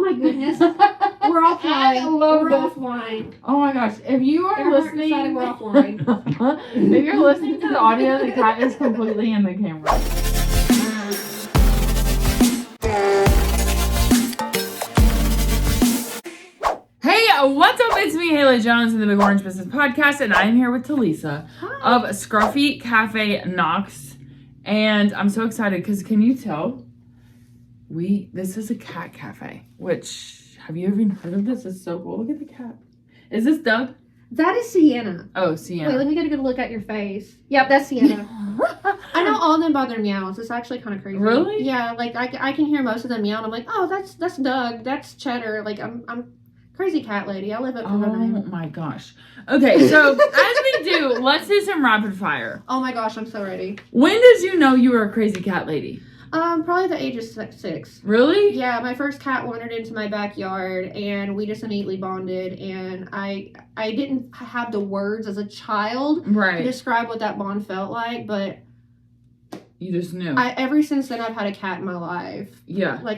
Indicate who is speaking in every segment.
Speaker 1: my goodness. We're offline.
Speaker 2: I love
Speaker 1: We're
Speaker 2: this.
Speaker 1: offline.
Speaker 2: Oh my gosh. If you are listening...
Speaker 1: We're offline.
Speaker 2: If you're listening to the audio, the cat is completely in the camera. Hey, what's up? It's me, Haley Jones, in the Big Orange Business Podcast, and I'm here with Talisa of Scruffy, Café, Knox. And I'm so excited because can you tell? This is a cat cafe, which, have you even heard of this? It's so cool. Look at the cat. Is this Doug?
Speaker 1: That is Sienna.
Speaker 2: Oh, Sienna.
Speaker 1: Wait, let me get a good look at your face. Yep, that's Sienna. I know all of them by their meows. It's actually kind of crazy.
Speaker 2: Really?
Speaker 1: Yeah, like I can hear most of them meow, and I'm like, oh, that's Doug, that's Cheddar. Like I'm crazy cat lady. I live up to her
Speaker 2: Oh
Speaker 1: name.
Speaker 2: my gosh. Okay, so as we do, let's do some rapid fire.
Speaker 1: Oh my gosh, I'm so ready.
Speaker 2: When did you know you were a crazy cat lady?
Speaker 1: Probably the age of 6.
Speaker 2: Really?
Speaker 1: Yeah, my first cat wandered into my backyard, and we just immediately bonded. And I didn't have the words as a child to
Speaker 2: Right.
Speaker 1: describe what that bond felt like, but
Speaker 2: You just knew.
Speaker 1: ever since then I've had a cat in my life.
Speaker 2: Yeah.
Speaker 1: Like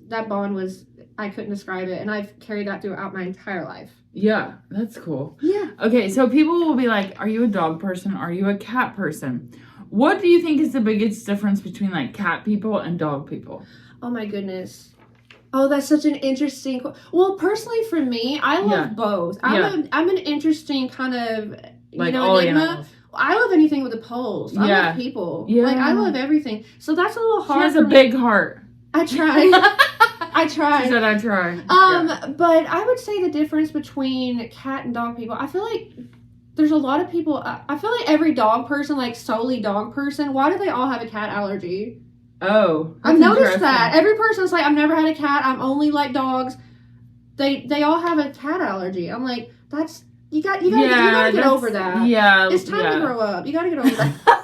Speaker 1: that bond was, I couldn't describe it, and I've carried that throughout my entire life.
Speaker 2: Yeah, that's cool.
Speaker 1: Yeah.
Speaker 2: Okay, so people will be like, are you a dog person? Are you a cat person? What do you think is the biggest difference between like cat people and dog people?
Speaker 1: Oh my goodness. Oh, that's such an interesting. Well, personally for me, I love both. I'm an interesting kind of
Speaker 2: Like all
Speaker 1: enigma.
Speaker 2: animals.
Speaker 1: I love anything with a pulse. I
Speaker 2: Yeah.
Speaker 1: love people.
Speaker 2: Yeah.
Speaker 1: Like I love everything. So that's a little
Speaker 2: She
Speaker 1: hard.
Speaker 2: has
Speaker 1: for
Speaker 2: a
Speaker 1: me.
Speaker 2: big heart.
Speaker 1: I try. I try.
Speaker 2: She said I try.
Speaker 1: But I would say the difference between cat and dog people, I feel like there's a lot of people, I feel like every dog person, like solely dog person, why do they all have a cat allergy?
Speaker 2: Oh.
Speaker 1: I've
Speaker 2: that's
Speaker 1: noticed that.
Speaker 2: interesting.
Speaker 1: Every person's like, I've never had a cat, I'm only like dogs. They all have a cat allergy. I'm like, that's, you gotta get over that.
Speaker 2: Yeah.
Speaker 1: It's time to grow up. You gotta get over that.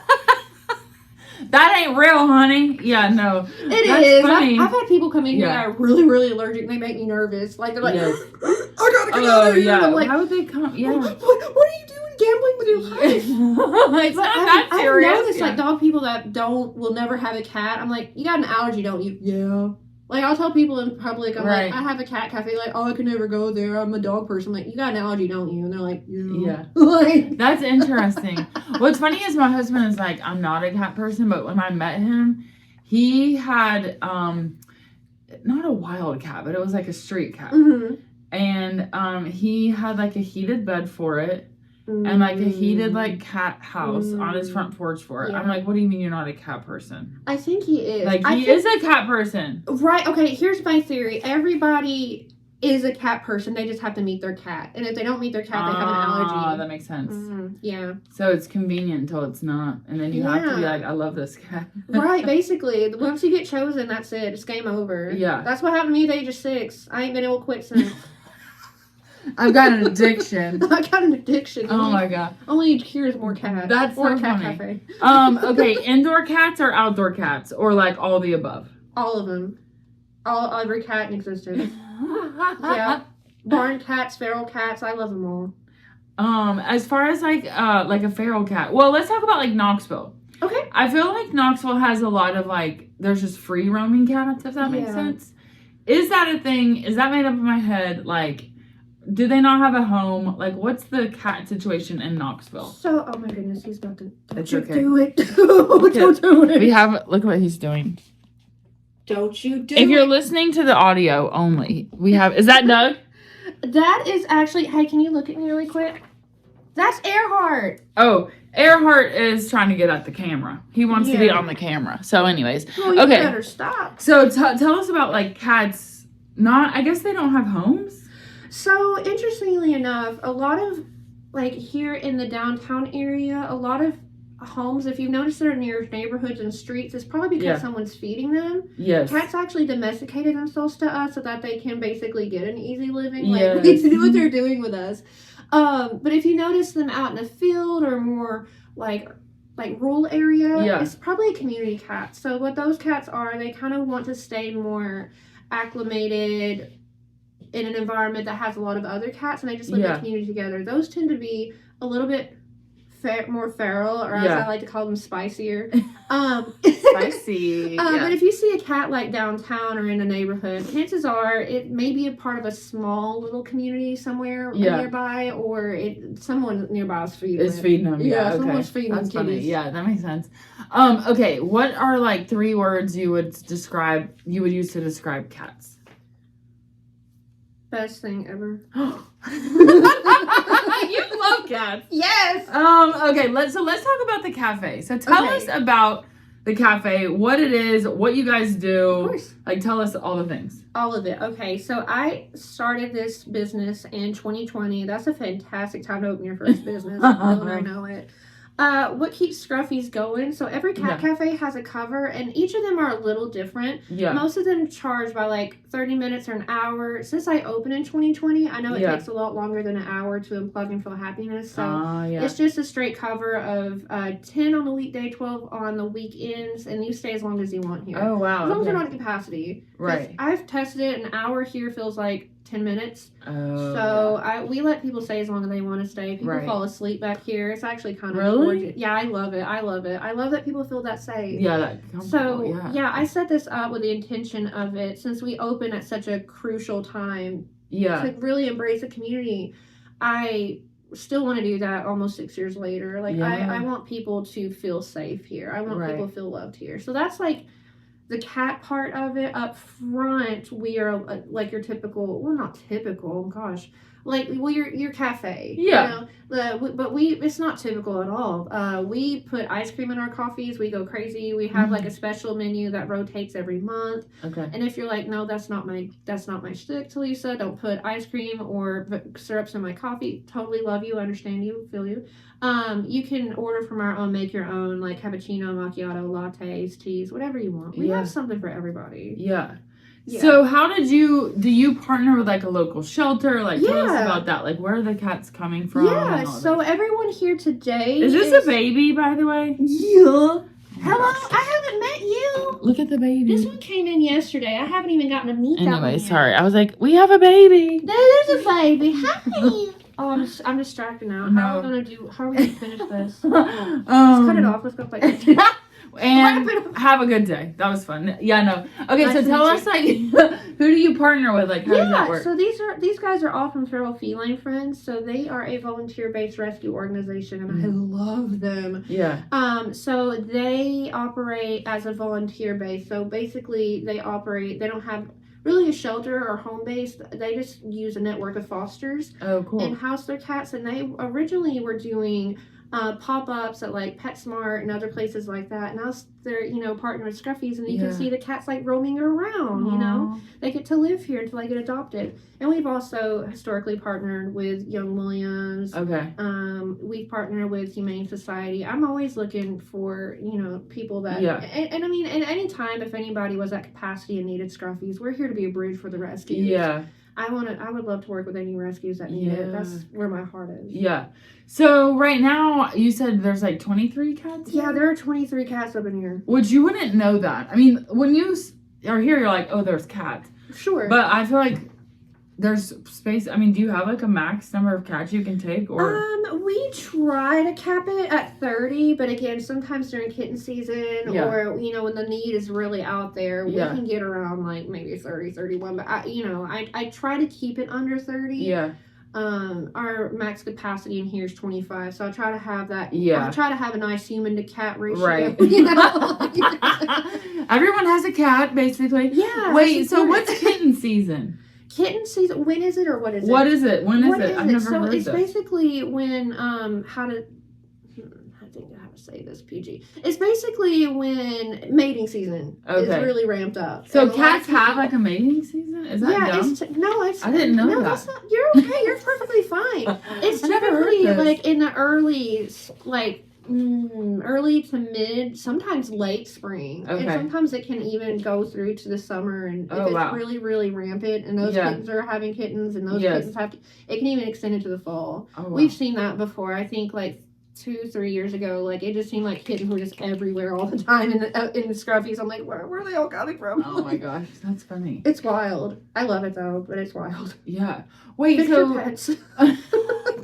Speaker 2: That ain't real, honey. Yeah, no.
Speaker 1: It
Speaker 2: That's
Speaker 1: is.
Speaker 2: funny.
Speaker 1: I've had people come in here
Speaker 2: Yeah.
Speaker 1: that are really, really allergic. They make me nervous. Like, they're like,
Speaker 2: Yes.
Speaker 1: I gotta get out of here.
Speaker 2: Yeah.
Speaker 1: I'm like,
Speaker 2: How would they come? Yeah.
Speaker 1: what are you doing gambling with your life?
Speaker 2: It's not that serious.
Speaker 1: I've noticed like dog people that will never have a cat. I'm like, you got an allergy, don't you? Yeah. Like I'll tell people in public, I'm
Speaker 2: Right.
Speaker 1: like, I have a cat cafe. Like, oh, I can never go there. I'm a dog person. I'm like, you got an allergy, don't you? And they're like, yeah.
Speaker 2: Yeah. That's interesting. What's funny is my husband is like, I'm not a cat person, but when I met him, he had not a wild cat, but it was like a street cat.
Speaker 1: Mm-hmm.
Speaker 2: And he had like a heated bed for it. And like a heated like cat house on his front porch for it.
Speaker 1: Yeah.
Speaker 2: I'm like, what do you mean you're not a cat person?
Speaker 1: I think he is.
Speaker 2: Like he is a cat person.
Speaker 1: Right. Okay. Here's my theory. Everybody is a cat person. They just have to meet their cat. And if they don't meet their cat, they have an allergy.
Speaker 2: Oh, that makes sense.
Speaker 1: Mm-hmm. Yeah.
Speaker 2: So it's convenient until it's not. And then you have to be like, I love this cat.
Speaker 1: Right. Basically, once you get chosen, that's it. It's game over.
Speaker 2: Yeah.
Speaker 1: That's what happened to me at the age of 6. I ain't been able to quit since.
Speaker 2: I've got an addiction.
Speaker 1: I got an addiction.
Speaker 2: Oh my god.
Speaker 1: Only cures more cats.
Speaker 2: That's
Speaker 1: more
Speaker 2: so
Speaker 1: cat
Speaker 2: funny.
Speaker 1: cafe.
Speaker 2: Okay, indoor cats or outdoor cats? Or like all the above?
Speaker 1: All of them. Every cat in existence. Yeah. Barn cats, feral cats, I love them all.
Speaker 2: As far as like a feral cat. Well, let's talk about like Knoxville.
Speaker 1: Okay.
Speaker 2: I feel like Knoxville has a lot of like there's just free roaming cats, if that makes sense. Is that a thing? Is that made up in my head? Like, do they not have a home? Like, what's the cat situation in Knoxville?
Speaker 1: So, oh my goodness, he's about to.
Speaker 2: It's okay.
Speaker 1: Do it. Don't do it.
Speaker 2: We have, look what he's doing.
Speaker 1: Don't you do it.
Speaker 2: If you're listening to the audio only, we have, is that Doug?
Speaker 1: That is actually, hey, can you look at me really quick? That's Earhart.
Speaker 2: Oh, Earhart is trying to get at the camera. He wants to be on the camera. So anyways,
Speaker 1: Well, you better stop.
Speaker 2: So tell us about like cats. I guess they don't have homes.
Speaker 1: So, interestingly enough, a lot of, like, here in the downtown area, a lot of homes, if you've noticed they're near neighborhoods and streets, it's probably because someone's feeding them.
Speaker 2: Yes.
Speaker 1: Cats actually domesticated themselves to us so that they can basically get an easy living.
Speaker 2: Yes.
Speaker 1: Like, we get to do what they're doing with us. But if you notice them out in the field or more, like rural area, it's probably a community cat. So, what those cats are, they kind of want to stay more acclimated in an environment that has a lot of other cats, and they just live in a community together. Those tend to be a little bit more feral, or as I like to call them, spicier.
Speaker 2: Spicy.
Speaker 1: But if you see a cat like downtown or in a neighborhood, chances are it may be a part of a small little community somewhere nearby, or someone nearby is feeding
Speaker 2: them. Yeah,
Speaker 1: someone's feeding them kitties.
Speaker 2: Funny. Yeah, that makes sense. Okay, what are like 3 words you would use to describe cats?
Speaker 1: Best thing ever.
Speaker 2: You love cats.
Speaker 1: Yes.
Speaker 2: Okay, let's talk about the cafe. So tell us about the cafe, what it is, what you guys do.
Speaker 1: Of course.
Speaker 2: Like, tell us all the things.
Speaker 1: All of it. Okay, so I started this business in 2020. That's a fantastic time to open your first business. I know it. What keeps Scruffy's going? So every cat cafe has a cover, and each of them are a little different. Yeah. Most of them charge by like 30 minutes or an hour. Since I opened in 2020, I know it takes a lot longer than an hour to unplug and feel happiness. So it's just a straight cover of 10 on the weekday, 12 on the weekends, and you stay as long as you want here.
Speaker 2: Oh, wow.
Speaker 1: As long as you're not at capacity. Right. I've tested it. An hour here feels like 10 minutes. We let people stay as long as they want to stay. People fall asleep back here. It's actually kind of gorgeous. Yeah, I love it. I love that people feel that safe. Yeah, that comfortable. So I set this up with the intention of it, since we open at such a crucial time to really embrace the community. I still want to do that almost 6 years later. Like I want people to feel safe here. I want people to feel loved here. So that's like the cat part of it. Up front, we are like your typical, well, not typical, gosh, like, well, your cafe. Yeah. You know, but it's not typical at all. We put ice cream in our coffees. We go crazy. We have like a special menu that rotates every month. Okay. And if you're like, no, that's not my shtick, Talisa, don't put ice cream or syrups in my coffee. Totally love you, understand you, feel you. You can order from our own, make your own, like cappuccino, macchiato, lattes, teas, whatever you want. We have something for everybody. Yeah. So how do you partner with like a local shelter? Like tell us about that. Like where are the cats coming from? Yeah, so everyone here today is this a baby, by the way? Yeah. Hello, I haven't met you. Look at the baby. This one came in yesterday. I haven't even gotten to meet that one. Anyway, sorry. I was like, we have a baby. There's a baby. Hi. Oh, I'm distracted now. No. How are we gonna finish this? Let's cut it off. Let's go play. And have a good day. That was fun. Yeah, no. Okay, so tell us, like, who do you partner with? Like, how does that work? So these guys are all from Feral Feline Friends. So they are a volunteer-based rescue organization, and I love them. Yeah. So they operate as a volunteer base. So basically, they don't have really a shelter or home base. They just use a network of fosters. Oh, cool. And house their cats. And they originally were doing pop-ups at like PetSmart and other places like that. Now they're, partnering with Scruffy's, and you can see the cats like roaming around. Aww. They get to live here until they get adopted. And we've also historically partnered with Young Williams. Okay. We've partnered with Humane Society. I'm always looking for, people that, and I mean, at any time, if anybody was at capacity and needed Scruffy's, we're here to be a bridge for the rescues. Yeah. I would love to work with any rescues that need it. That's where my heart is. Yeah. So right now, you said there's like 23 cats here? Yeah, there are 23 cats up in here. Which you wouldn't know that. I mean, when you are here, you're like, oh, there's cats. Sure. But I feel like there's space. I mean, do you have like a max number of cats you can take? Or we try to cap it at 30, but again, sometimes during kitten season or, when the need is really out there, we can get around like maybe 30, 31. But I try to keep it under 30. Yeah. Our max capacity in here is 25, so I try to have that. Yeah. I try to have a nice human to cat ratio. Right. Everyone has a cat, basically. Yeah. Wait, so what's kitten season? Kitten season, when is it or what is it? What is it? When is it? I've never heard this. So it's basically when, I think I have to say this PG. It's basically when mating season is really ramped up. So cats have like a mating season? Is that dumb? I didn't know that. That's not, you're okay. You're perfectly fine. It's typically like in the early to mid, sometimes late spring. Okay. And sometimes it can even go through to the summer. And if it's really, really rampant and those kittens are having kittens and those kittens it can even extend into the fall. Oh, wow. We've seen that before. I think like 2-3 years ago, like it just seemed like kittens were just everywhere all the time in the Scruffies. I'm like, where are they all coming from? Oh my gosh, that's funny. It's wild. I love it though, but it's wild. Yeah. Wait, pets.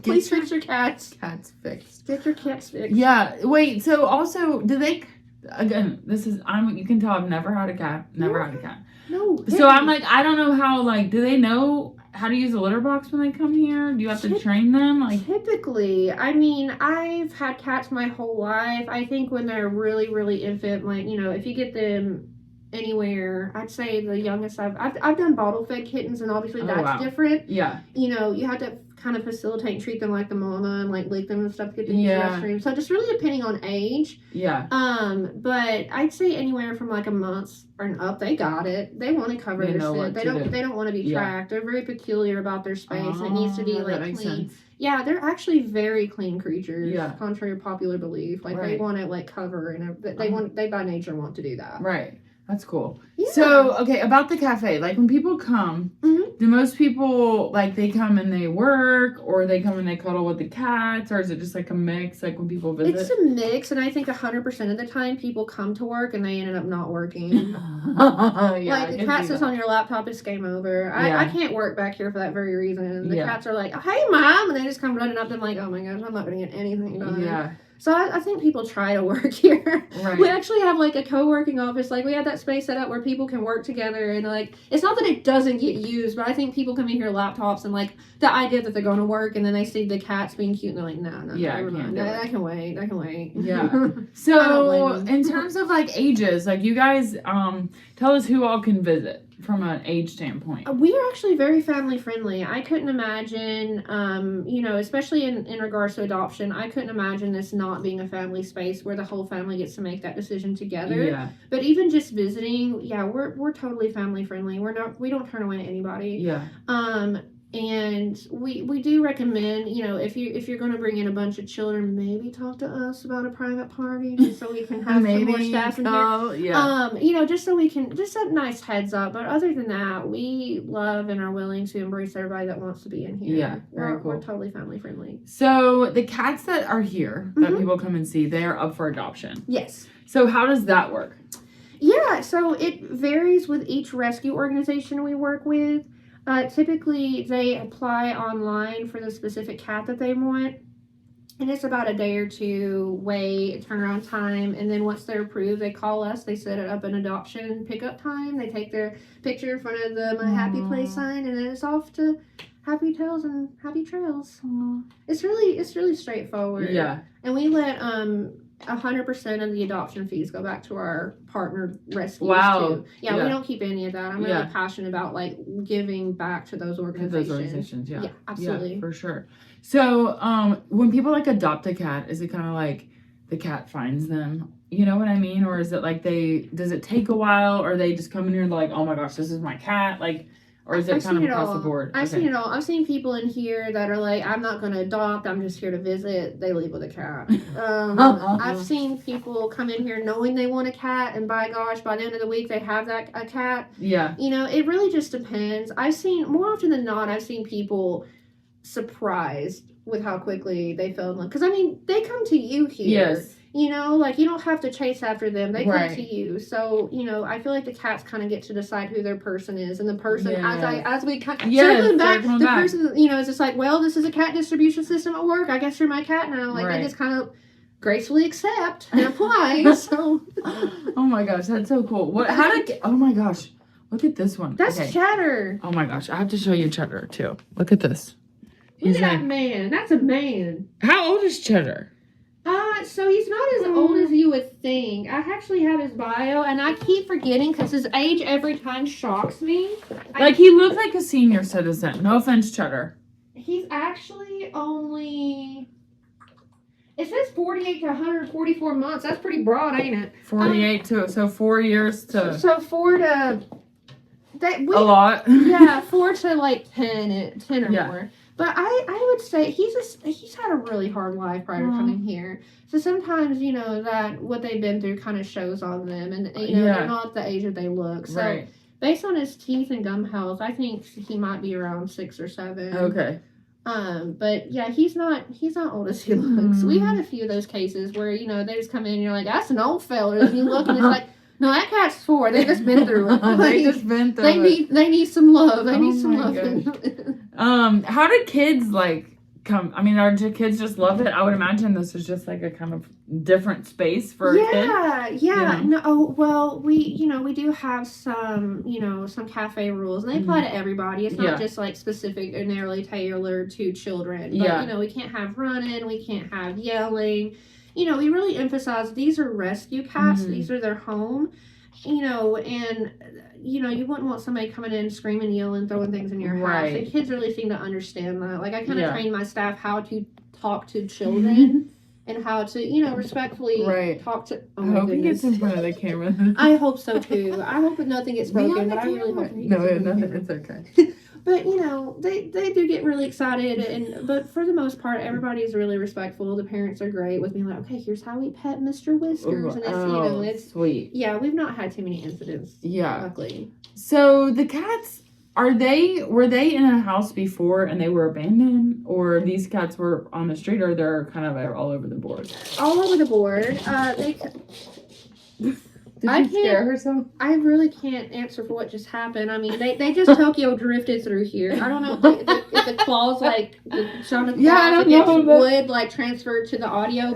Speaker 1: Please fix your cats.
Speaker 2: Cats fixed.
Speaker 1: Get your cats fixed.
Speaker 2: Yeah. Wait. So also, do they? Again, you can tell I've never had a cat. Never had a cat.
Speaker 1: No.
Speaker 2: So I'm like, I don't know how. Like, do they know how to use a litter box when they come here? Do you have to train them? Like,
Speaker 1: typically, I mean, I've had cats my whole life. I think when they're really, really infant, like, you know, if you get them anywhere, I'd say the youngest I've done bottle fed kittens, and obviously that's different.
Speaker 2: Yeah.
Speaker 1: You know, you have to kind of facilitate and treat them like the mama and like lick them and stuff to get them to the restroom. So just really depending on age.
Speaker 2: Yeah.
Speaker 1: But I'd say anywhere from like a month and up, they got it. They want to cover their scent. They don't want to be tracked. They're very peculiar about their space, and it needs to be like clean. Sense. Yeah, they're actually very clean creatures. Yeah. Contrary to popular belief, like they want to like cover, and they by nature want to do that.
Speaker 2: Right. That's cool.
Speaker 1: Yeah.
Speaker 2: So, okay, about the cafe. Like, when people come, do most people, like, they come and they work, or they come and they cuddle with the cats, or is it just, like, a mix, like, when people visit?
Speaker 1: It's a mix, and I think 100% of the time people come to work and they ended up not working. Like, the cat sits on your laptop, it's game over. I can't work back here for that very reason. The cats are like, hey, Mom, and they just come running up, and I'm like, oh, my gosh, I'm not going to get anything done.
Speaker 2: Yeah.
Speaker 1: So I think people try to work here.
Speaker 2: Right.
Speaker 1: We actually have like a co-working office. Like we have that space set up where people can work together, and like it's not that it doesn't get used, but I think people come in here laptops and like the idea that they're going to work and then they see the cats being cute and they're like, no, never mind. I can wait.
Speaker 2: Yeah. So in terms of like ages, like you guys, tell us who all can visit from an age standpoint.
Speaker 1: We are actually very family friendly. I couldn't imagine, you know, especially in regards to adoption, I couldn't imagine this not being a family space where the whole family gets to make that decision together.
Speaker 2: Yeah.
Speaker 1: But even just visiting, we're totally family friendly. We don't turn away anybody.
Speaker 2: Yeah.
Speaker 1: And we do recommend, you know, if you're going to bring in a bunch of children, maybe talk to us about a private party, just so we can have some more staff in here.
Speaker 2: Yeah.
Speaker 1: You know, just so we can, just a nice heads up. But other than that, we love and are willing to embrace everybody that wants to be in here.
Speaker 2: Yeah, very cool.
Speaker 1: We're totally family friendly.
Speaker 2: So the cats that are here, that people come and see, they are up for adoption.
Speaker 1: Yes.
Speaker 2: So how does that work?
Speaker 1: Yeah, so it varies with each rescue organization we work with. Typically, they apply online for the specific cat that they want, and it's about a day or two wait, turnaround time, and then once they're approved, they call us, they set it up an adoption pickup time, they take their picture in front of the My Happy Place sign, and then it's off to happy tales and happy trails. It's really straightforward.
Speaker 2: Yeah.
Speaker 1: And we let 100% of the adoption fees go back to our partner rescues too. Yeah, we don't keep any of that. I'm really passionate about like giving back to those organizations.
Speaker 2: Yeah,
Speaker 1: absolutely.
Speaker 2: Yeah, for sure. So when people like adopt a cat, is it kind of like the cat finds them? You know what I mean? Or is it like does it take a while, or they just come in here and like, oh my gosh, this is my cat? Like, or is it kind of across the board?
Speaker 1: I've seen it all. I've seen people in here that are like, I'm not going to adopt. I'm just here to visit. They leave with a cat. I've seen people come in here knowing they want a cat, and by gosh, by the end of the week, they have a cat.
Speaker 2: Yeah.
Speaker 1: You know, it really just depends. I've seen, more often than not, I've seen people surprised with how quickly they fell in love. Because, I mean, they come to you here.
Speaker 2: Yes.
Speaker 1: You know, like, you don't have to chase after them. They come to you. So, you know, I feel like the cats kind of get to decide who their person is. And the person, as we kind of circling back, the person, you know, is just like, well, this is a cat distribution system at work. I guess you're my cat now. Like, they just kind of gracefully accept and apply. So.
Speaker 2: Oh, my gosh. That's so cool. Oh, my gosh. Look at this one.
Speaker 1: That's Cheddar.
Speaker 2: Oh, my gosh. I have to show you Cheddar, too. Look at this.
Speaker 1: Look at that man. That's a man.
Speaker 2: How old is Cheddar?
Speaker 1: So he's not as old as you would think. I actually have his bio, and I keep forgetting because his age every time shocks me.
Speaker 2: Like, he looks like a senior citizen. No offense, Cheddar.
Speaker 1: He's actually only... It says 48 to 144 months. That's pretty broad, ain't it?
Speaker 2: 48 so 4 years to...
Speaker 1: So 4 to...
Speaker 2: a lot.
Speaker 1: Yeah, 4 to like 10 or more. But I would say he's had a really hard life prior to coming here. So sometimes, you know, that what they've been through kind of shows on them. And, you know, they're not the age that they look. So based on his teeth and gum health, I think he might be around 6 or 7.
Speaker 2: Okay.
Speaker 1: But yeah, he's not old as he looks. We've had a few of those cases where, you know, they just come in and you're like, that's an old fella. And you look and it's like, no, that cat's 4. They just been through it. They need some love. They need some love.
Speaker 2: How do kids like come. I mean, our kids just love it. I would imagine this is just like a kind of different space for a kid.
Speaker 1: Yeah. No, well, we do have some, some cafe rules, and they apply to everybody. It's not just like specific and narrowly tailored to children. But, we can't have running, we can't have yelling. We really emphasize these are rescue cats. These are their home. And you wouldn't want somebody coming in screaming, yelling, throwing things in your house. And kids really seem to understand that. Like, I kind of train my staff how to talk to children and how to, respectfully talk to.
Speaker 2: Oh, I hope he gets in front of the camera.
Speaker 1: I hope so too. I hope that nothing gets broken, but I really hope he gets in front of
Speaker 2: it's okay.
Speaker 1: But they do get really excited, but for the most part, everybody's really respectful. The parents are great with being like, okay, here's how we pet Mr. Whiskers, and it's it's
Speaker 2: sweet.
Speaker 1: Yeah, we've not had too many incidents. Yeah, luckily.
Speaker 2: So the cats, were they in a house before and they were abandoned, or these cats were on the street, or they're kind of all over the board?
Speaker 1: All over the board.
Speaker 2: Did you scare her some?
Speaker 1: I really can't answer for what just happened. I mean, they just Tokyo drifted through here. I don't know if the claws, like, the sound of claws against wood, like, transferred to the audio,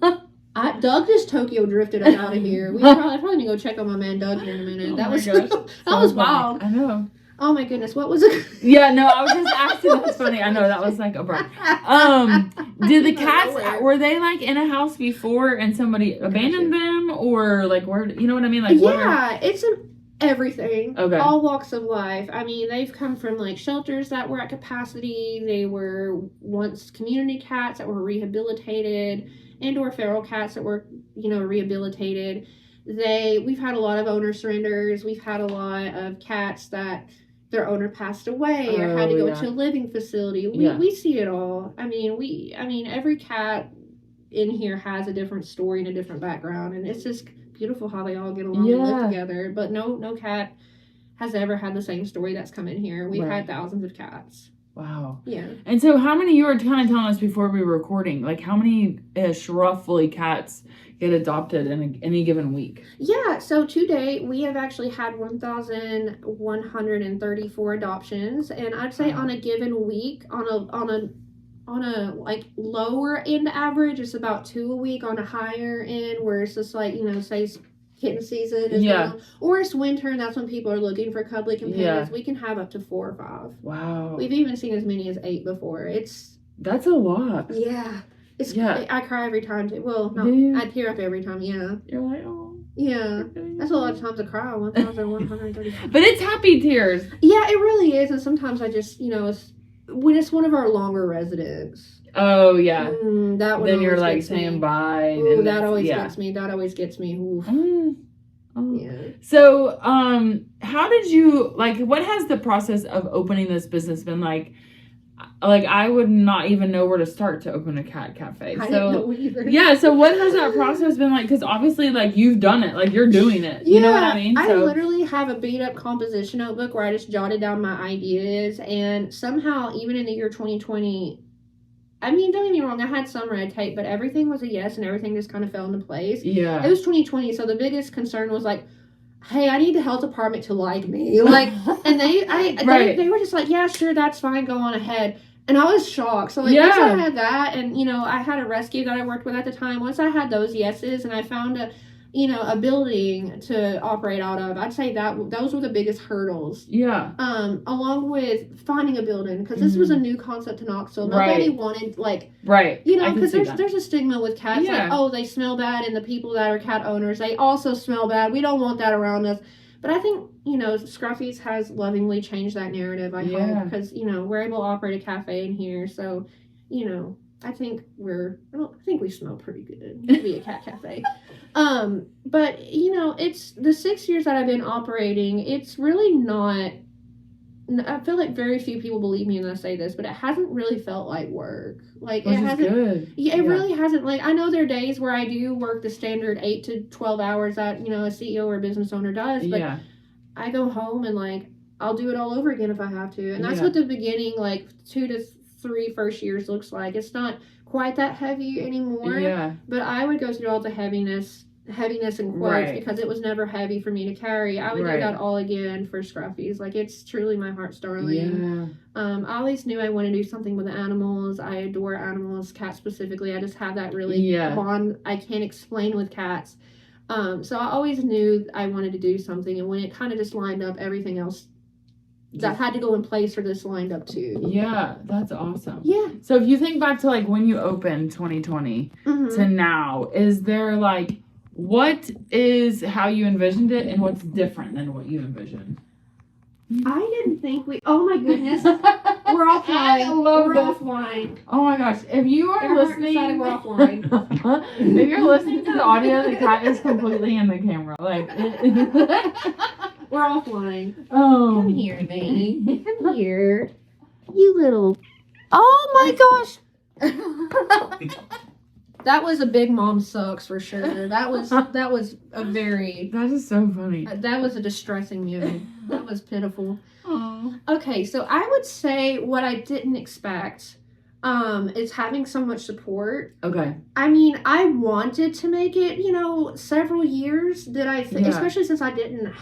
Speaker 1: but Doug just Tokyo drifted us out of here. I probably need to go check on my man Doug here in a minute. That was wild.
Speaker 2: I know.
Speaker 1: Oh my goodness, what was it?
Speaker 2: Yeah, no, I was just asking. That's funny. I know that was like a bird. Did the cats, were they like in a house before and somebody abandoned them, or like where? You know what I mean? Like
Speaker 1: it's everything.
Speaker 2: Okay.
Speaker 1: All walks of life. I mean, they've come from like shelters that were at capacity. They were once community cats that were rehabilitated, and/or feral cats that were rehabilitated. We've had a lot of owner surrenders. We've had a lot of cats that their owner passed away or had to go to a living facility. We see it all. I mean, every cat in here has a different story and a different background, and it's just beautiful how they all get along and live together. But no cat has ever had the same story that's come in here. We've had thousands of cats.
Speaker 2: Wow.
Speaker 1: Yeah.
Speaker 2: And so how many, you were kind of telling us before we were recording, like how many-ish roughly cats get adopted in any given week? Yeah,
Speaker 1: so to date, we have actually had 1,134 adoptions, and I'd say on a given week, on a like lower end average, it's about 2 a week. On a higher end, where it's just like, say kitten season is going on, or it's winter and that's when people are looking for cuddly companions, we can have up to 4 or 5.
Speaker 2: Wow.
Speaker 1: We've even seen as many as 8 before.
Speaker 2: That's a lot.
Speaker 1: Yeah. I cry every time too. Well, no, I tear up every time. Yeah.
Speaker 2: You're like, oh.
Speaker 1: Yeah. That's a lot of times I cry. 1,135.
Speaker 2: But it's happy tears.
Speaker 1: Yeah, it really is. And sometimes I just, when it's one of our longer residents.
Speaker 2: Oh yeah.
Speaker 1: That one.
Speaker 2: Then you're like saying bye.
Speaker 1: Ooh, that always gets me. That always gets me. Oh.
Speaker 2: Yeah. So, how did you what has the process of opening this business been like? Like, I would not even know where to start to open a cat cafe.
Speaker 1: I didn't know either.
Speaker 2: Yeah, so what has that process been like? Because obviously, you've done it. You're doing it. You know what I mean?
Speaker 1: I literally have a beat-up composition notebook where I just jotted down my ideas. And somehow, even in the year 2020, I mean, don't get me wrong, I had some red tape, but everything was a yes, and everything just kind of fell into place.
Speaker 2: Yeah.
Speaker 1: It was 2020, so the biggest concern was hey, I need the health department to like me. And they were just like, yeah, sure, that's fine, go on ahead. And I was shocked. So, once I had that, and, I had a rescue that I worked with at the time. Once I had those yeses and I found a building to operate out of, I'd say those were the biggest hurdles.
Speaker 2: Yeah.
Speaker 1: Along with finding a building, because this was a new concept to Knoxville. Nobody wanted,
Speaker 2: right.
Speaker 1: Because there's a stigma with cats, they smell bad, and the people that are cat owners, they also smell bad. We don't want that around us. But I think, Scruffy's has lovingly changed that narrative, I hope, because, we're able to operate a cafe in here. So, I think we smell pretty good to be a cat cafe. But, it's the 6 years that I've been operating, it's really not, I feel like very few people believe me when I say this, but it hasn't really felt like work. It hasn't.
Speaker 2: Good.
Speaker 1: Yeah, it really hasn't. I know there are days where I do work the standard 8 to 12 hours that, a CEO or a business owner does, but I go home and, I'll do it all over again if I have to. And that's what the beginning, 2 to 3 first years looks like. It's not quite that heavy anymore.
Speaker 2: Yeah.
Speaker 1: But I would go through all the heaviness heaviness in quotes because it was never heavy for me to carry. I would do that all again for Scruffy's. Like, it's truly my heart's darling. I always knew I wanted to do something with animals. I adore animals, cats specifically. I just have that really bond I can't explain with cats. So I always knew I wanted to do something, and when it kind of just lined up, everything else that had to go in place for this lined up too.
Speaker 2: Yeah, that's awesome.
Speaker 1: Yeah.
Speaker 2: So if you think back to like when you opened 2020 to now, is there like, what is how you envisioned it and what's different than what you envisioned?
Speaker 1: I didn't think oh my goodness. We're offline.
Speaker 2: I love
Speaker 1: We're
Speaker 2: this.
Speaker 1: offline.
Speaker 2: Oh my gosh. If you are listening,
Speaker 1: we're offline.
Speaker 2: If you're listening to the audio, the cat is completely in the camera. Like,
Speaker 1: we're offline.
Speaker 2: Oh.
Speaker 1: Come here, baby. Come here. You little. Oh my gosh. That was a big mom sucks for sure. That was a very.
Speaker 2: That is so funny.
Speaker 1: That was a distressing music. That was pitiful.
Speaker 2: Aww.
Speaker 1: Okay, so I would say what I didn't expect is having so much support.
Speaker 2: Okay.
Speaker 1: I mean, I wanted to make it, several years. Especially since I didn't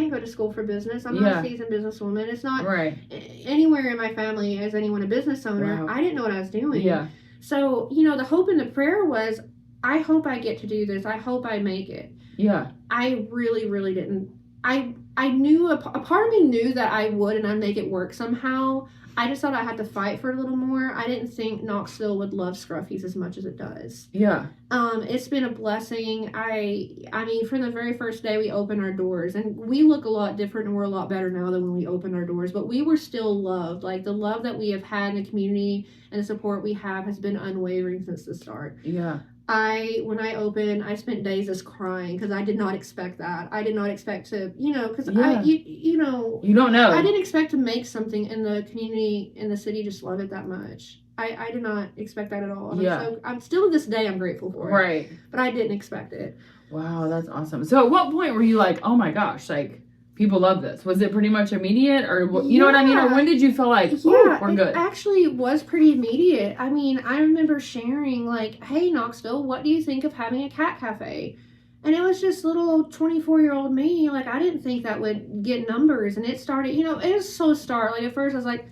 Speaker 1: go to school for business. I'm not a seasoned businesswoman. It's not anywhere in my family is anyone a business owner. Wow. I didn't know what I was doing. Yeah. So, the hope and the prayer was, I hope I get to do this. I hope I make it. Yeah. I really, really didn't. I knew, a part of me knew that I would and I'd make it work somehow. I just thought I had to fight for a little more. I didn't think Knoxville would love Scruffies as much as it does. Yeah. It's been a blessing. I mean, from the very first day we opened our doors, and we look a lot different and we're a lot better now than when we opened our doors, but we were still loved. Like, the love that we have had in the community and the support we have has been unwavering since the start. Yeah. When I opened, I spent days just crying because I did not expect that. I did not expect to, because you don't know. I didn't expect to make something in the community, in the city, just love it that much. I did not expect that at all. And I'm still to this day, I'm grateful for it. Right. But I didn't expect it.
Speaker 2: Wow, that's awesome. So at what point were you like, oh my gosh, like, people love this? Was it pretty much immediate, or you know what I mean? Or when did you feel like, we're good?
Speaker 1: It actually was pretty immediate. I mean, I remember sharing like, hey, Knoxville, what do you think of having a cat cafe? And it was just little old 24-year-old me. Like, I didn't think that would get numbers. And it started, it was so Like, at first I was like,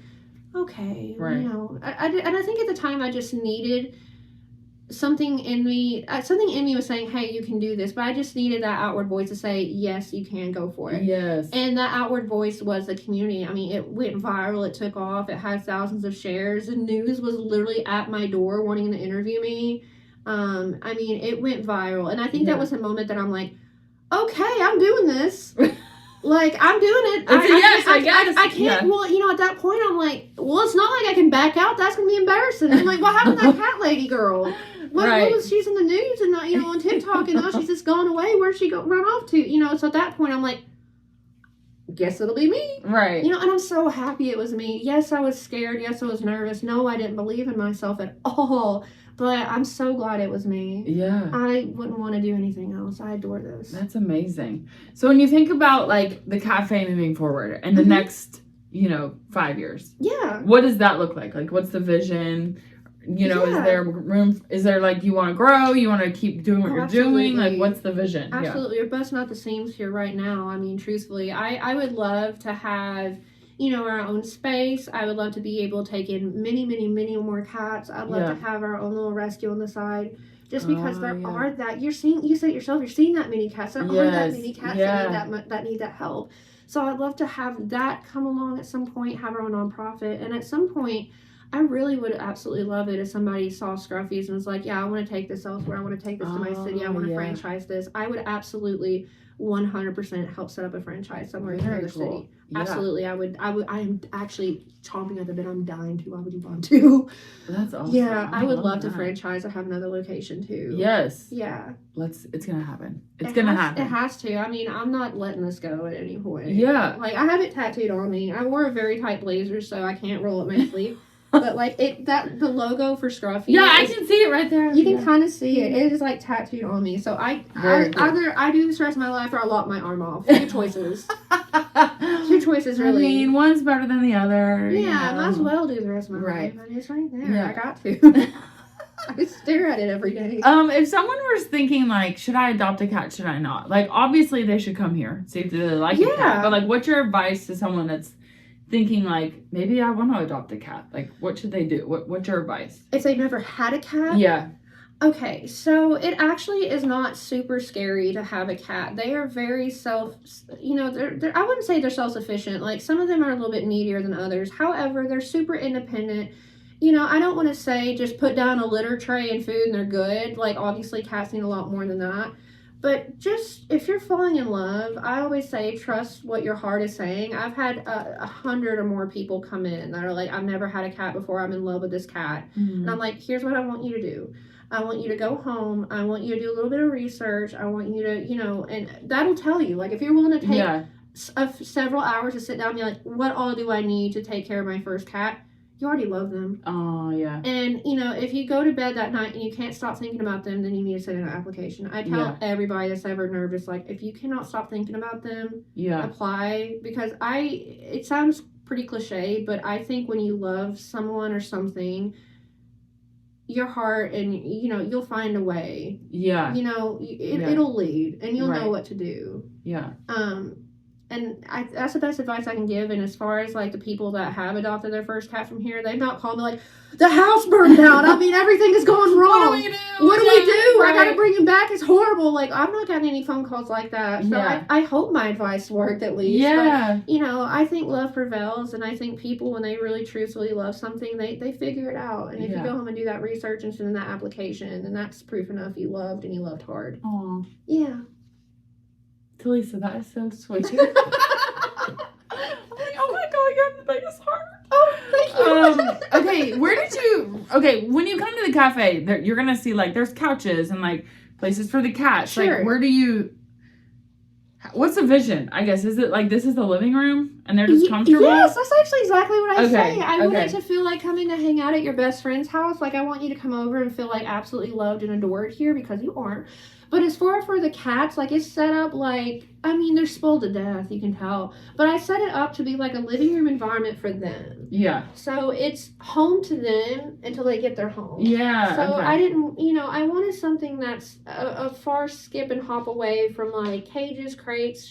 Speaker 1: okay,
Speaker 2: right.
Speaker 1: And I think at the time I just needed something in me was saying, hey, you can do this, but I just needed that outward voice to say, yes, you can go for it. Yes. And that outward voice was the community. I mean, it went viral, it took off, it had thousands of shares. The news was literally at my door wanting to interview me. I mean, it went viral, and I think that was a moment that I'm like, okay, I'm doing this. Like, I'm doing it.
Speaker 2: I guess.
Speaker 1: I can't, well, at that point, I'm like, well, it's not like I can back out. That's going to be embarrassing. I'm like, what happened to that cat lady girl? What was she's in the news and, on TikTok, and now she's just gone away. Where'd she run off to? So at that point, I'm like, guess it'll be me. Right. And I'm so happy it was me. Yes, I was scared. Yes, I was nervous. No, I didn't believe in myself at all. But I'm so glad it was me. Yeah. I wouldn't want to do anything else. I adore this.
Speaker 2: That's amazing. So when you think about, like, the cafe moving forward and the next, 5 years. Yeah. What does that look like? Like, what's the vision? Is there room? Is there, like, you want to grow? You want to keep doing what you're doing? Like, what's the vision?
Speaker 1: Absolutely. We're busting out the seams here right now. I mean, truthfully, I would love to have, our own space. I would love to be able to take in many, many, many more cats. I'd love to have our own little rescue on the side. Just because there are that, you said it yourself, you're seeing that many cats. There are that many cats that need that help. So I'd love to have that come along at some point, have our own nonprofit. And at some point, I really would absolutely love it if somebody saw Scruffies and was like, yeah, I want to take this elsewhere. I want to take this to my city. I want to franchise this. I would absolutely 100% help set up a franchise somewhere in another city. Yeah. Absolutely. I am actually chomping at the bit. I'm dying to. Why would you want to?
Speaker 2: That's awesome.
Speaker 1: Yeah, I would love to franchise or have another location too.
Speaker 2: Yes.
Speaker 1: Yeah.
Speaker 2: It's gonna happen. It's gonna happen.
Speaker 1: It has to. I mean, I'm not letting this go at any point. Yeah. Like, I have it tattooed on me. I wore a very tight blazer, so I can't roll up my sleeve. But, like, the logo for Scruffy.
Speaker 2: Yeah, I can see it right there.
Speaker 1: You can kind of see it. It is, like, tattooed on me. So either I do this the rest of my life or I lop my arm off. Two choices. Two choices, really.
Speaker 2: I mean, one's better than the other.
Speaker 1: Yeah, I might as well do the rest of my life. I mean, it's right there. Yeah. I got to. I stare at it every day.
Speaker 2: If someone was thinking, like, should I adopt a cat, should I not? Like, obviously they should come here, see if they like a cat. But, like, what's your advice to someone that's thinking, like, maybe I want to adopt a cat? Like, what should they do? What's your advice?
Speaker 1: If they've never had a cat?
Speaker 2: Yeah.
Speaker 1: Okay, so it actually is not super scary to have a cat. They are very I wouldn't say they're self-sufficient. Like, some of them are a little bit needier than others. However, they're super independent. I don't want to say just put down a litter tray and food and they're good. Like, obviously, cats need a lot more than that. But just, if you're falling in love, I always say trust what your heart is saying. I've had 100 or more people come in that are like, I've never had a cat before. I'm in love with this cat. Mm-hmm. And I'm like, here's what I want you to do. I want you to go home. I want you to do a little bit of research. I want you to, and that'll tell you. Like, if you're willing to take several hours to sit down and be like, what all do I need to take care of my first cat? You already love them.
Speaker 2: Oh, yeah.
Speaker 1: And, if you go to bed that night and you can't stop thinking about them, then you need to send in an application. I tell everybody that's ever nervous, like, if you cannot stop thinking about them, apply. Because it sounds pretty cliche, but I think when you love someone or something, your heart and you'll find a way. It'll lead and you'll know what to do. And that's the best advice I can give. And as far as like the people that have adopted their first cat from here, they've not called me like, the house burned down. I mean, everything is going wrong. What do we do? Right. I gotta bring him back. It's horrible. Like, I've not gotten any phone calls like that. So I hope my advice worked at least.
Speaker 2: Yeah.
Speaker 1: But, I think love prevails. And I think people, when they really truthfully love something, they figure it out. And if you go home and do that research and send in that application, then that's proof enough you loved and you loved hard.
Speaker 2: Aw.
Speaker 1: Yeah.
Speaker 2: Talisa, that is so sweet. I'm like, oh my god, you have the biggest heart.
Speaker 1: Oh, thank you.
Speaker 2: When you come to the cafe, you're gonna see like there's couches and like places for the cats.
Speaker 1: Sure.
Speaker 2: Like, what's the vision? I guess, is it like this is the living room and they're just comfortable?
Speaker 1: Yes, that's actually exactly what I say. I want it to feel like coming to hang out at your best friend's house. Like, I want you to come over and feel like absolutely loved and adored here, because you aren't. But as far for the cats, like, it's set up like, I mean, they're spoiled to death, you can tell. But I set it up to be like a living room environment for them. Yeah. So it's home to them until they get their home.
Speaker 2: Yeah.
Speaker 1: So I didn't, I wanted something that's a far skip and hop away from like cages, crates,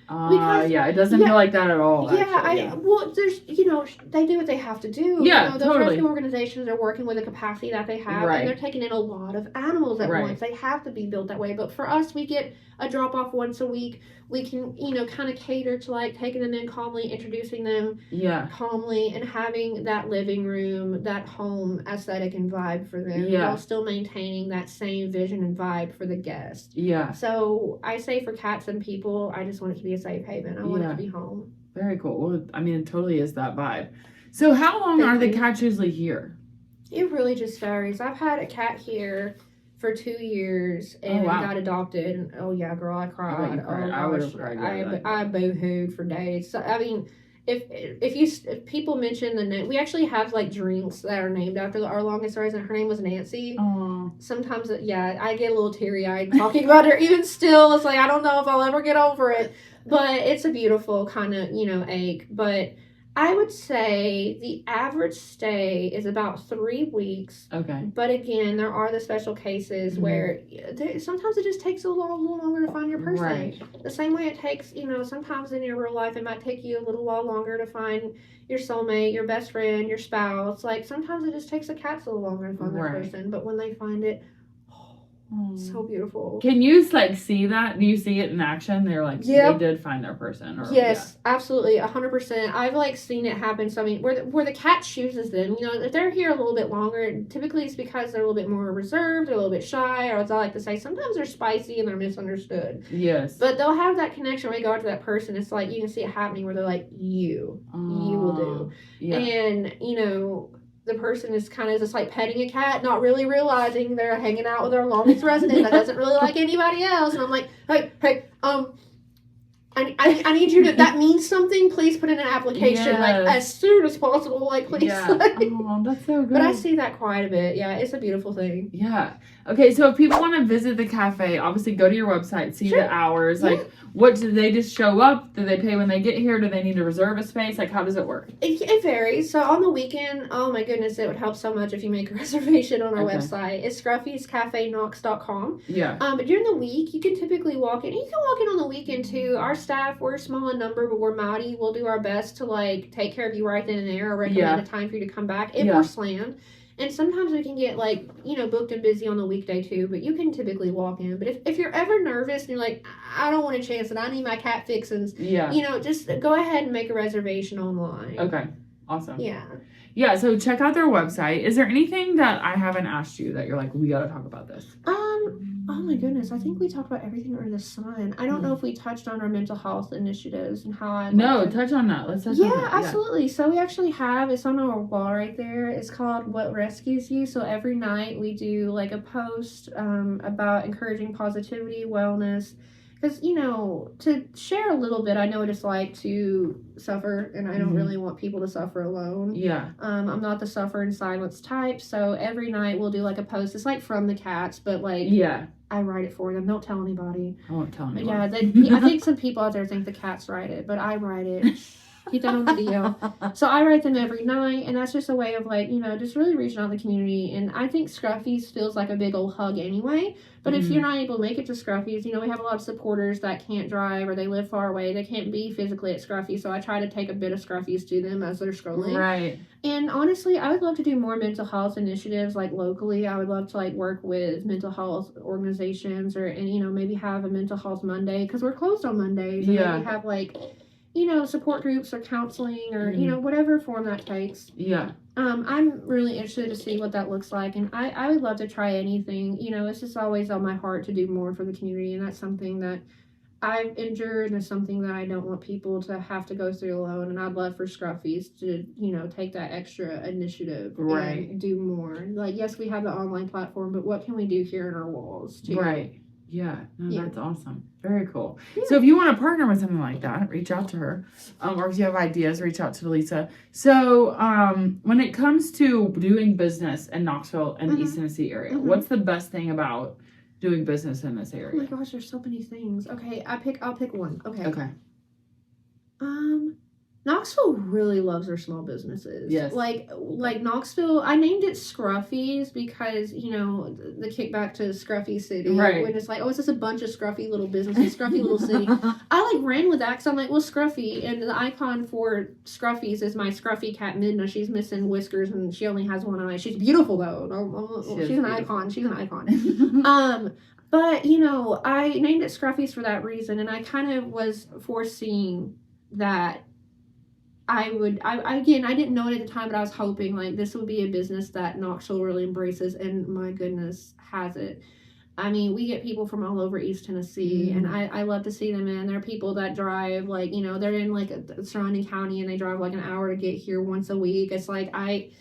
Speaker 1: because,
Speaker 2: it doesn't feel like that at all.
Speaker 1: Well, there's, they do what they have to do.
Speaker 2: Yeah,
Speaker 1: those rescue organizations are working with the capacity that they have, and they're taking in a lot of animals at once. They have to be built that way. But for us, we get a drop off once a week. We can, kind of cater to like taking them in calmly, introducing them calmly, and having that living room, that home aesthetic and vibe for them, while still maintaining that same vision and vibe for the guest. Yeah. So I say for cats and people, I just want it to be a safe haven. I want it to be home.
Speaker 2: Very cool. Well, I mean, it totally is that vibe. So how long are the cats usually here?
Speaker 1: It really just varies. I've had a cat here for 2 years and got adopted. And girl, I cried.
Speaker 2: I would have cried.
Speaker 1: I boo-hooed for days. So, I mean, if people mention the name, we actually have like drinks that are named after our longest resident. Her name was Nancy. Aww. Sometimes, I get a little teary-eyed talking about her. Even still, it's like, I don't know if I'll ever get over it. But it's a beautiful kind of, ache. But I would say the average stay is about 3 weeks. Okay. But again, there are the special cases where sometimes it just takes a little longer to find your person. Right. The same way it takes, sometimes in your real life, it might take you a little while longer to find your soulmate, your best friend, your spouse. Like, sometimes it just takes the cats a little longer to find their person. But when they find it, so beautiful.
Speaker 2: Can you see that? Do you see it in action? They're like, they did find their person.
Speaker 1: Yes, absolutely, 100%. I've seen it happen. So I mean, where the cat chooses them, if they're here a little bit longer, typically it's because they're a little bit more reserved, they're a little bit shy, or as I like to say, sometimes they're spicy and they're misunderstood. Yes. But they'll have that connection when they go out to that person. It's like you can see it happening where they're like, you will do. Yeah. And the person is kind of just like petting a cat, not really realizing they're hanging out with our longest resident that doesn't really like anybody else. And I'm like, hey, I need you to, that means something, please put in an application, like, as soon as possible, like, please.
Speaker 2: Yeah. Oh, that's so good.
Speaker 1: But I see that quite a bit. Yeah, it's a beautiful thing.
Speaker 2: Yeah. Okay, so if people want to visit the cafe, obviously go to your website, see the hours. Yeah. Like, what, do they just show up? Do they pay when they get here? Do they need to reserve a space? Like, how does it work?
Speaker 1: It varies. So on the weekend, oh my goodness, it would help so much if you make a reservation on our website. It's scruffyscafeknox.com.
Speaker 2: Yeah.
Speaker 1: But during the week, you can typically walk in. You can walk in on the weekend too. Our staff, we're small in number, but we're mighty. We'll do our best to like take care of you right then and there, or recommend a time for you to come back if we're slammed. And sometimes we can get, like, you know, booked and busy on the weekday, too. But you can typically walk in. But if you're ever nervous and you're like, I don't want to chance it, I need my cat fixins. Yeah. You know, just go ahead and make a reservation online.
Speaker 2: Okay. Awesome.
Speaker 1: Yeah.
Speaker 2: Yeah, so check out their website. Is there anything that I haven't asked you that you're like, we got to talk about this?
Speaker 1: Oh my goodness. I think we talked about everything under the sun. I don't know if we touched on our mental health initiatives and how I...
Speaker 2: touch on that. Let's touch on that.
Speaker 1: Yeah, absolutely. So we actually have, it's on our wall right there. It's called What Rescues You. So every night we do like a post about encouraging positivity, wellness. Because, you know, to share a little bit, I know what it's like to suffer, and I don't really want people to suffer alone. Yeah. I'm not the suffer in silence type, so every night we'll do, like, a post. It's, like, from the cats, but, like, I write it for them. Don't tell anybody.
Speaker 2: I won't tell anybody.
Speaker 1: Yeah, I think some people out there think the cats write it, but I write it. Keep that on video. So I write them every night, and that's just a way of, like, you know, just really reaching out to the community. And I think Scruffy's feels like a big old hug anyway. But if you're not able to make it to Scruffy's, you know, we have a lot of supporters that can't drive or they live far away. They can't be physically at Scruffy, so I try to take a bit of Scruffy's to them as they're scrolling. Right. And honestly, I would love to do more mental health initiatives, like, locally. I would love to, like, work with mental health organizations and you know, maybe have a mental health Monday, because we're closed on Mondays. And maybe have, like, you know, support groups or counseling or, you know, whatever form that takes. Yeah. I'm really interested to see what that looks like, and I would love to try anything. You know, it's just always on my heart to do more for the community, and that's something that I've endured, and it's something that I don't want people to have to go through alone, and I'd love for Scruffy's to, you know, take that extra initiative and do more. Like, yes, we have the online platform, but what can we do here in our walls, too? Right.
Speaker 2: Yeah, no, that's awesome. Very cool. Yeah. So if you want to partner with something like that, reach out to her. Or if you have ideas, reach out to Lisa. So when it comes to doing business in Knoxville and the East Tennessee area, what's the best thing about doing business in this area?
Speaker 1: Oh my gosh, there's so many things. Okay, I'll pick one. Okay. Knoxville really loves their small businesses. Yes. Like Knoxville, I named it Scruffy's because, you know, the kickback to Scruffy City. Right. When it's like, oh, it's just a bunch of scruffy little businesses, scruffy little city. I, like, ran with that because I'm like, well, Scruffy. And the icon for Scruffy's is my Scruffy cat, Midna. She's missing whiskers and she only has one eye. She's beautiful, though. She's an icon. She's an icon. But, you know, I named it Scruffy's for that reason. And I kind of was foreseeing that I didn't know it at the time, but I was hoping, like, this would be a business that Knoxville really embraces, and my goodness, has it. I mean, we get people from all over East Tennessee, and I love to see them in. There are people that drive, like, you know, they're in, like, a surrounding county, and they drive, like, an hour to get here once a week. It's like, I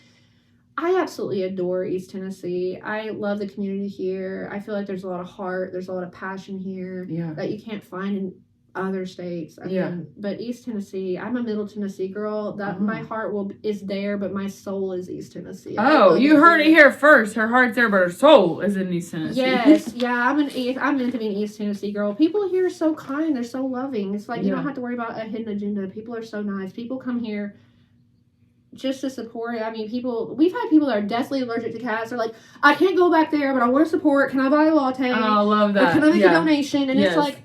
Speaker 1: absolutely adore East Tennessee. I love the community here. I feel like there's a lot of heart. There's a lot of passion here that you can't find in other states. I mean, but East Tennessee, I'm a Middle Tennessee girl. That my heart is there, but my soul is East Tennessee.
Speaker 2: Oh, you heard it here first. Her heart's there, but her soul is in East Tennessee.
Speaker 1: Yes, I'm meant to be an East Tennessee girl. People here are so kind. They're so loving. It's like you don't have to worry about a hidden agenda. People are so nice. People come here just to support. I mean, we've had people that are deathly allergic to cats. They're like, I can't go back there, but I want to support. Can I buy a latte?
Speaker 2: Oh, I love that.
Speaker 1: Or can I make a donation? And it's like,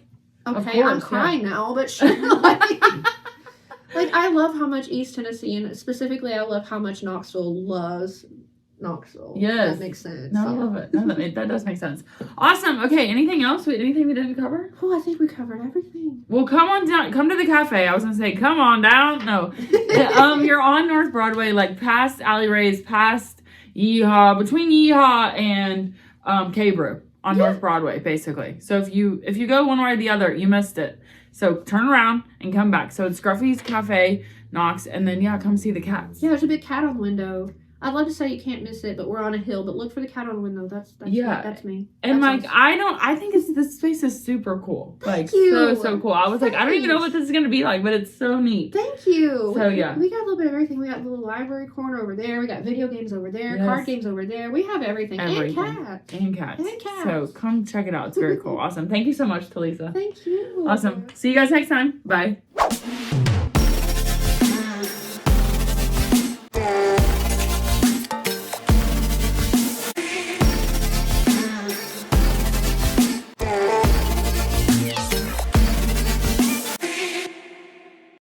Speaker 1: okay, I'm crying now, but sure. Like, I love how much East Tennessee, and specifically, I love how much Knoxville loves Knoxville.
Speaker 2: Yes.
Speaker 1: That makes sense.
Speaker 2: No, I love it. No, that does make sense. Awesome. Okay, anything else? Anything we didn't cover?
Speaker 1: Oh, I think we covered everything.
Speaker 2: Well, come on down. Come to the cafe. I was going to say, come on down. No. You're on North Broadway, like, past Alley Rays, past Yeehaw, between Yeehaw and K-Brew. On North Broadway, basically. So if you go one way or the other, you missed it. So turn around and come back. So it's Scruffy's Cafe, Knox, and then come see the cats.
Speaker 1: Yeah, there's a big cat on the window. I'd love to say you can't miss it, but we're on a hill. But look for the cat on the window. That's me.
Speaker 2: And
Speaker 1: that's
Speaker 2: I think this space is super cool.
Speaker 1: Thank you.
Speaker 2: So cool. I was like, I don't even know what this is gonna be like, but it's so neat.
Speaker 1: Thank you.
Speaker 2: So
Speaker 1: we got a little bit of everything. We got a little library corner over there. We got video games over there, card games over there. We have everything. And cats.
Speaker 2: So come check it out. It's very cool. Awesome. Thank you so much, Talisa.
Speaker 1: Thank you.
Speaker 2: Awesome. See you guys next time. Bye.